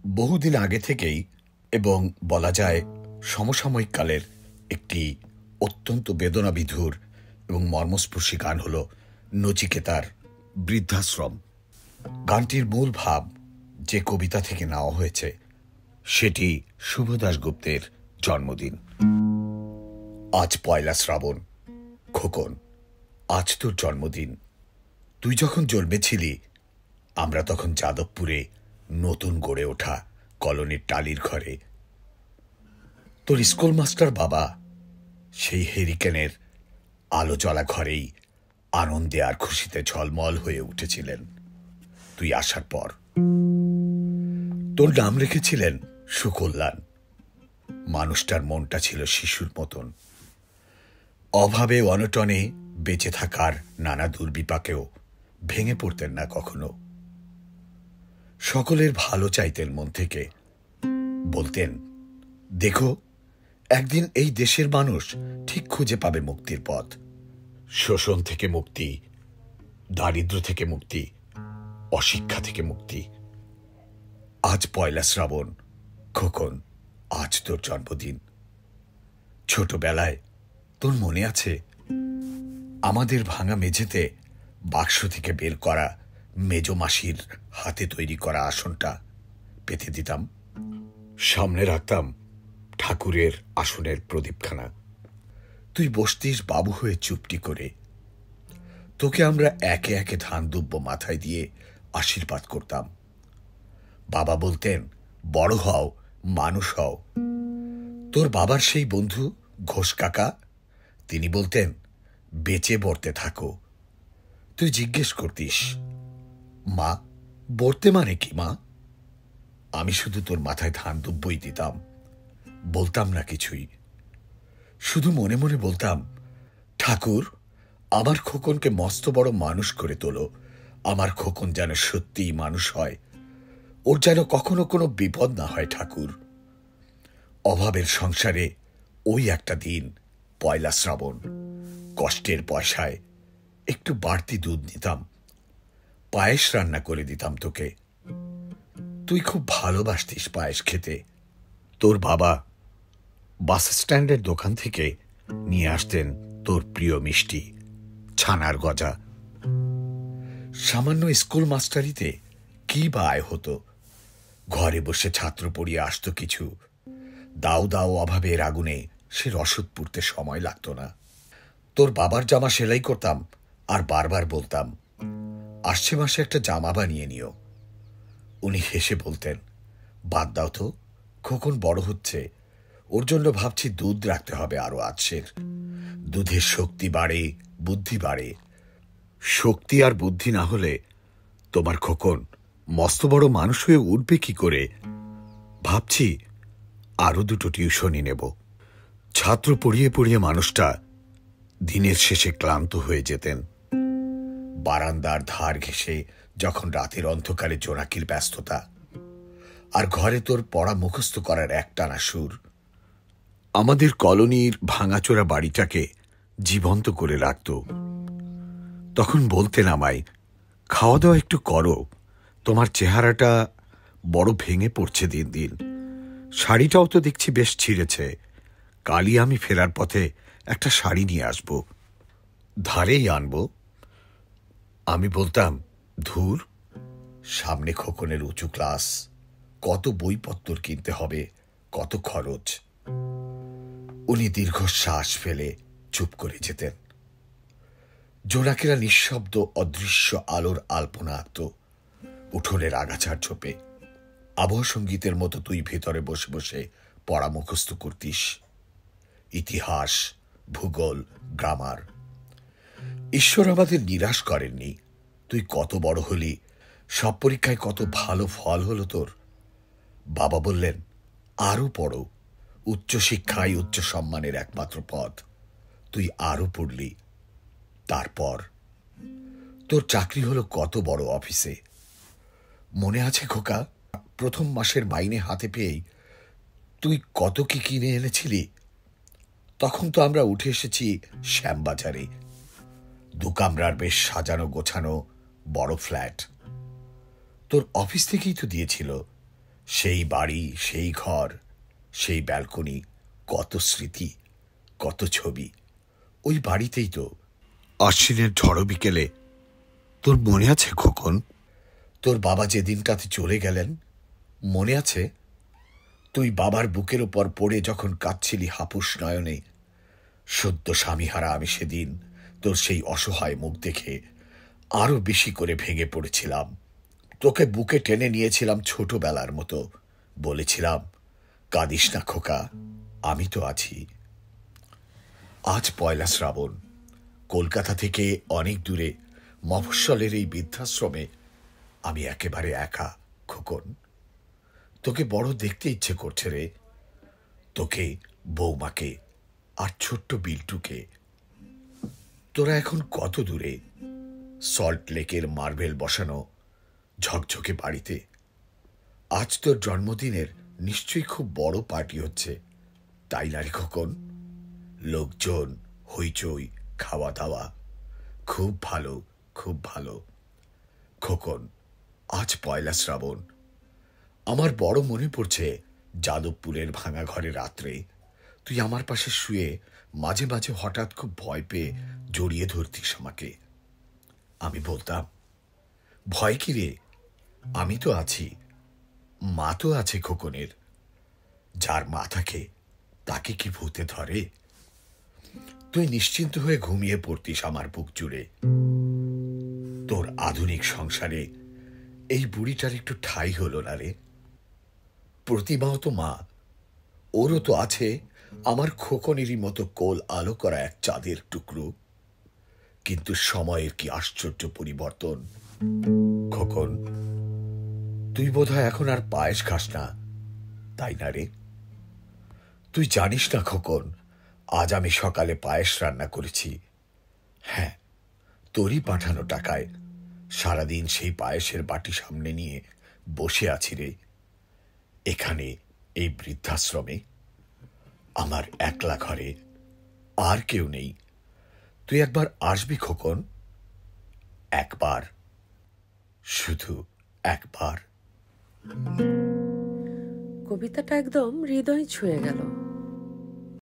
বহুদিন আগে থেকেই এবং বলা যায় সমসাময়িক কালের একটি অত্যন্ত বেদনাবিধুর এবং মর্মস্পর্শী গান হল নচিকেতার বৃদ্ধাশ্রম। গানটির মূল ভাব যে কবিতা থেকে নেওয়া হয়েছে সেটি শুভ দাশগুপ্তের জন্মদিন। আজ পয়লা শ্রাবণ। খোকন, আজ তোর জন্মদিন। তুই যখন জন্মেছিলি আমরা তখন যাদবপুরে নতুন গড়ে ওঠা কলোনির টালির ঘরে। তোর স্কুল মাস্টার বাবা সেই হেরিকেনের আলো জ্বলা ঘরেই আনন্দে আর খুশিতে ঝলমল হয়ে উঠেছিলেন তুই আসার পর। তোর নাম রেখেছিলেন সুকল্যাণ। মানুষটার মনটা ছিল শিশুর মতন। অভাবে অনটনে বেঁচে থাকার নানা দুর্বিপাকেও ভেঙে পড়তেন না কখনো। সকলের ভালো চাইতেন মন থেকে। বলতেন, দেখো, একদিন এই দেশের মানুষ ঠিক খুঁজে পাবে মুক্তির পথ। শোষণ থেকে মুক্তি, দারিদ্র থেকে মুক্তি, অশিক্ষা থেকে মুক্তি। আজ পয়লা শ্রাবণ। খোকন, আজ তোর জন্মদিন। ছোটবেলায় তোর মনে আছে আমাদের ভাঙা মেঝেতে বাক্স থেকে বের করা মেজো মাসির হাতে তৈরি করা আসনটা পেতে দিতাম। সামনে রাখতাম ঠাকুরের আসনের প্রদীপখানা। তুই বসতিস বাবু হয়ে চুপটি করে। তোকে আমরা একে একে ধান দুব্য মাথায় দিয়ে আশীর্বাদ করতাম। বাবা বলতেন, বড় হও, মানুষ হও। তোর বাবার সেই বন্ধু ঘোষ কাকা, তিনি বলতেন, বেঁচে বর্তে থাকো। তুই জিজ্ঞেস করতিস, মা, বর্তে মানে কি মা? আমি শুধু তোর মাথায় ধান দুব্বই দিতাম, বলতাম না কিছুই। শুধু মনে মনে বলতাম, ঠাকুর, আমার খোকনকে মস্ত বড় মানুষ করে তোলো। আমার খোকন যেন সত্যিই মানুষ হয়। ওর যেন কখনো কোনো বিপদ না হয় ঠাকুর। অভাবের সংসারে ওই একটা দিন পয়লা শ্রাবণ, কষ্টের পয়সায় একটু বাড়তি দুধ নিতাম, পায়েস রান্না করে দিতাম তোকে। তুই খুব ভালোবাসতিস পায়েস খেতে। তোর বাবা বাস স্ট্যান্ডের দোকান থেকে নিয়ে আসতেন তোর প্রিয় মিষ্টি, ছানার গজা। সামান্য স্কুল মাস্টারিতে কি বা আয় হতো? ঘরে বসে ছাত্র পড়িয়ে আসতো কিছু। দাও দাও অভাবের আগুনে সে রসদ পুড়তে সময় লাগতো না। তোর বাবার জামা সেলাই করতাম আর বারবার বলতাম, আসছে মাসে একটা জামা বানিয়ে নিও। উনি হেসে বলতেন, বাদ দাও তো, খোকন বড় হচ্ছে, ওর জন্য ভাবছি দুধ রাখতে হবে আরো আছের। দুধের শক্তি বাড়ে, বুদ্ধি বাড়ে। শক্তি আর বুদ্ধি না হলে তোমার খোকন মস্ত বড় মানুষ হয়ে উঠবে কি করে? ভাবছি আরো দুটো টিউশনই নেব। ছাত্র পড়িয়ে পড়িয়ে মানুষটা দিনের শেষে ক্লান্ত হয়ে যেতেন। বারান্দার ধার ঘেঁষে যখন রাতের অন্ধকারে জোনাকির ব্যস্ততা, আর ঘরে তোর পড়া মুখস্থ করার একটানা সুর আমাদের কলোনির ভাঙাচোরা বাড়িটাকে জীবন্ত করে রাখত। তখন বলতেন আমায়, খাওয়া দাওয়া একটু করো, তোমার চেহারাটা বড় ভেঙে পড়ছে দিন দিন। শাড়িটাও তো দেখছি বেশ ছিঁড়েছে। কালই আমি ফেরার পথে একটা শাড়ি নিয়ে আসব, ধারেই আনবো। আমি বলতাম, ধুর, সামনে খোকনের উঁচু ক্লাস, কত বইপত্তর কিনতে হবে, কত খরচ। উনি দীর্ঘশ্বাস ফেলে চুপ করে যেতেন। জোনাকেরা নিঃশব্দ অদৃশ্য আলোর আলপনা আঁকত উঠোনের আগাছার ঝোপে। আবহ সঙ্গীতের মতো তুই ভেতরে বসে বসে পড়া মুখস্থ করতিস, ইতিহাস, ভূগোল, গ্রামার। ঈশ্বর আমাদের নিরাশ করেননি। তুই কত বড় হলি, সব পরীক্ষায় কত ভালো ফল হলো তোর। বাবা বললেন, আরো পড়ো, উচ্চশিক্ষাই উচ্চ সম্মানের একমাত্র পথ। তুই আরো পড়লি। তারপর তোর চাকরি হলো কত বড় অফিসে। মনে আছে খোকা, প্রথম মাসের মাইনে হাতে পেয়েই তুই কত কি কিনে এনেছিলি? তখন তো আমরা উঠে এসেছি শ্যামবাজারে, দুকামরার বেশ সাজানো গোছানো বড় ফ্ল্যাট। তোর অফিস থেকেই তো দিয়েছিল সেই বাড়ি, সেই ঘর, সেই ব্যালকনি, কত স্মৃতি, কত ছবি। ওই বাড়িতেই তো আশ্বিনের ঝড়ো বিকেলে, তোর মনে আছে খোকন, তোর বাবা যে দিনটাতে চলে গেলেন, মনে আছে? তুই বাবার বুকের ওপর পড়ে যখন কাঁদছিলি হাপুস নয়নে। সদ্য স্বামীহারা আমি সেদিন তোর সেই অসহায় মুখ দেখে আরো বেশি করে ভেঙে পড়েছিলাম। তোকে বুকে টেনে নিয়েছিলাম ছোটবেলার মতো, বলেছিলাম, কাঁদিস না খোকা, আমি তো আছি। আজ পয়লা শ্রাবণ, কলকাতা থেকে অনেক দূরে মফস্বলের এই বৃদ্ধাশ্রমে আমি একেবারে একা খোকন। তোকে বড় দেখতে ইচ্ছে করছে রে, তোকে, বৌমাকে আর ছোট্ট বিল্টুকে। তোরা এখন কত দূরে? সল্ট লেকের মার্বেল বসানো ঝকঝকে বাড়িতে। আজ তোর জন্মদিনের নিশ্চয়ই খুব বড় পার্টি হচ্ছে, তাই না রে খোকন? লোকজন, হইচই, খাওয়া দাওয়া, খুব ভালো, খুব ভালো। খোকন, আজ পয়লা শ্রাবণ। আমার বড় মনে পড়ছে যাদবপুরের ভাঙা ঘরে রাত্রে তুই আমার পাশে শুয়ে মাঝে মাঝে হঠাৎ খুব ভয় পেয়ে জড়িয়ে ধরতিস আমাকে। আমি বলতাম, ভয় কি রে, আমি তো আছি, মা তো আছে খোকনের। যার মা থাকে তাকে কি ভূতে ধরে? তুই নিশ্চিন্ত হয়ে ঘুমিয়ে পড়তিস আমার বুক জুড়ে। তোর আধুনিক সংসারে এই বুড়িটার একটু ঠাঁই হলো না রে। প্রতিমাও তো মা, ওরও তো আছে আমার খোকনেরই মতো কোল আলো করা এক চাঁদের টুকরো। কিন্তু সময়ের কি আশ্চর্য পরিবর্তন। খোকন, তুই বোধহয় এখন আর পায়েস খাস না, তাই না রে? তুই জানিস না খোকন, আজ আমি সকালে পায়েস রান্না করেছি। হ্যাঁ, তোরই পাঠানো টাকায়। সারাদিন সেই পায়েসের বাটি সামনে নিয়ে বসে আছি রে, এখানে, এই বৃদ্ধাশ্রমে, আমার একলা ঘরে, আর কেউ নেই। তুই একবার আসবি খোকন, একবার, শুধু একবার। কবিতাটা একদম হৃদয় ছুঁয়ে গেল।